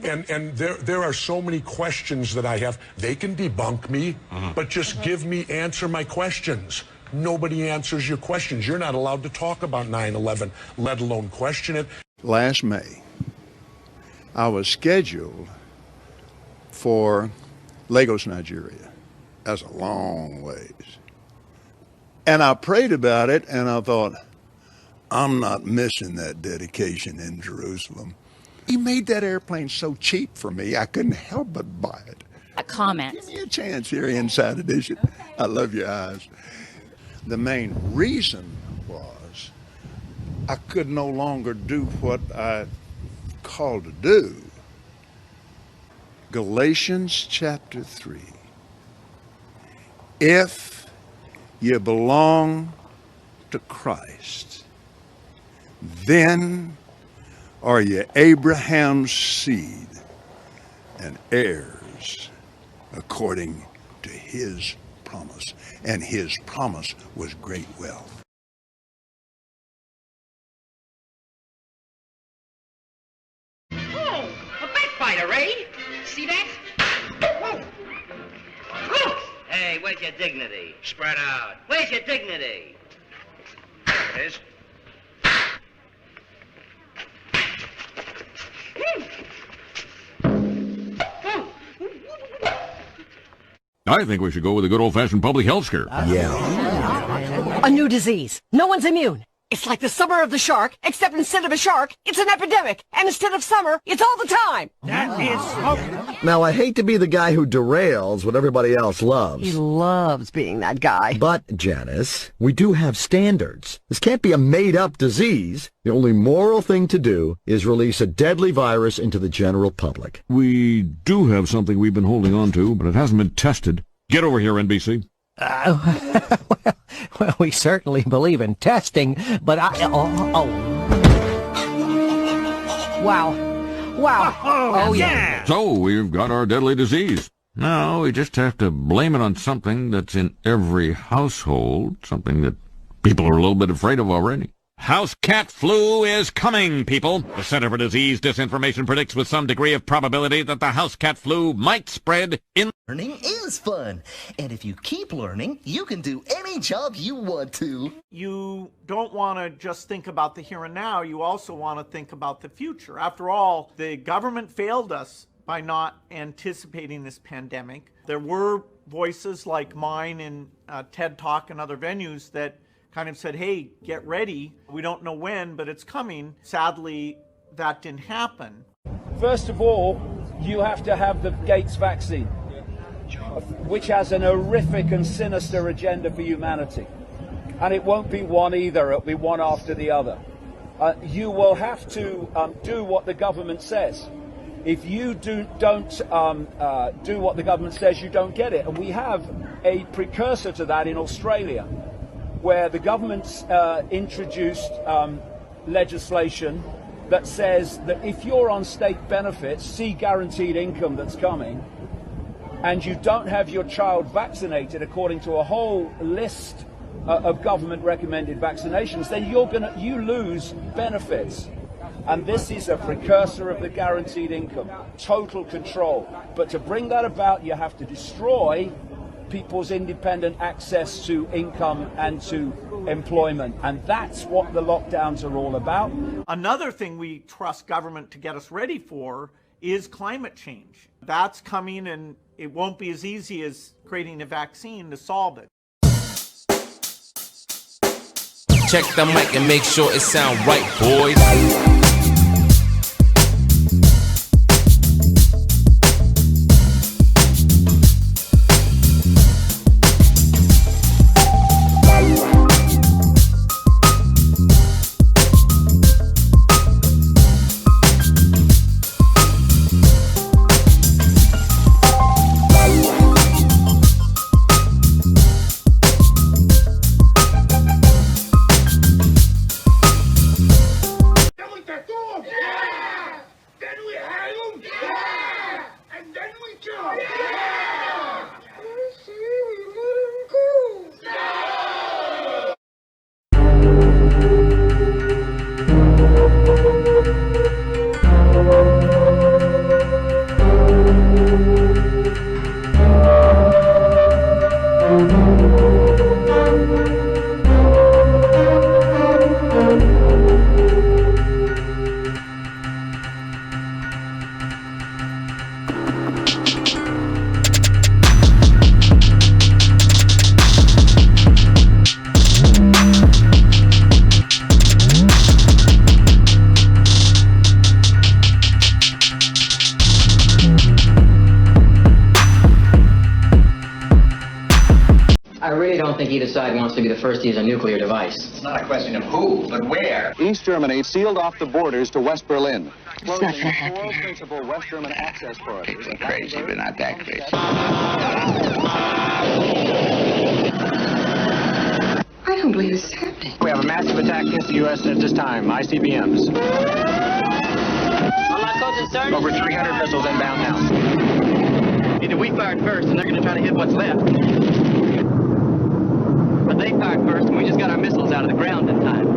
And there are so many questions that I have. They can debunk me, but just answer my questions. Nobody answers your questions. You're not allowed to talk about 9/11, let alone question it. Last May, I was scheduled for Lagos, Nigeria. That's a long ways. And I prayed about it, and I thought, I'm not missing that dedication in Jerusalem. He made that airplane so cheap for me, I couldn't help but buy it. A comment. Give me a chance here, Inside Edition. I love your eyes. The main reason was I could no longer do what I called to do. Galatians chapter 3. If you belong to Christ, then are you Abraham's seed and heirs according to his promise. And his promise was great wealth. Oh, a backbiter, eh? See that? Whoa. Whoa. Hey, where's your dignity? Spread out. Where's your dignity? There it is. I think we should go with a good old-fashioned public health scare. A new disease. No one's immune. It's like the summer of the shark, except instead of a shark, it's an epidemic. And instead of summer, it's all the time. That is smoke. Now, I hate to be the guy who derails what everybody else loves. He loves being that guy. But, Janice, we do have standards. This can't be a made-up disease. The only moral thing to do is release a deadly virus into the general public. We do have something we've been holding on to, but it hasn't been tested. Get over here, NBC. Well, we certainly believe in testing, but Wow. Oh, yeah. So, we've got our deadly disease. Now, we just have to blame it on something that's in every household, something that people are a little bit afraid of already. House cat flu is coming, people. The Center for Disease Disinformation predicts with some degree of probability that the house cat flu might spread in... Learning is fun, and if you keep learning, you can do any job you want to. You don't want to just think about the here and now, you also want to think about the future. After all, the government failed us by not anticipating this pandemic. There were voices like mine in TED Talk and other venues that kind of said, hey, get ready. We don't know when, but it's coming. Sadly, that didn't happen. First of all, you have to have the Gates vaccine, which has an horrific and sinister agenda for humanity. And it won't be one either, it'll be one after the other. You will have to do what the government says. If you don't do what the government says, you don't get it. And we have a precursor to that in Australia, where the government's introduced legislation that says that if you're on state benefits, see guaranteed income that's coming, and you don't have your child vaccinated according to a whole list of government recommended vaccinations, then you lose benefits. And this is a precursor of the guaranteed income, total control. But to bring that about, you have to destroy people's independent access to income and to employment. And that's what the lockdowns are all about. Another thing we trust government to get us ready for is climate change. That's coming, and it won't be as easy as creating a vaccine to solve it. Check the mic and make sure it sound right, boys. don't think either side wants to be the first to use a nuclear device. It's not a question of who, but where. East Germany sealed off the borders to West Berlin. It's not gonna happen. Four principal West German access corridors. People are crazy, but not that crazy. I don't believe this is happening. We have a massive attack against the U.S. at this time. ICBMs. Over 300 missiles inbound now. Either we fired first and they're going to try to hit what's left. But they fired first and we just got our missiles out of the ground in time.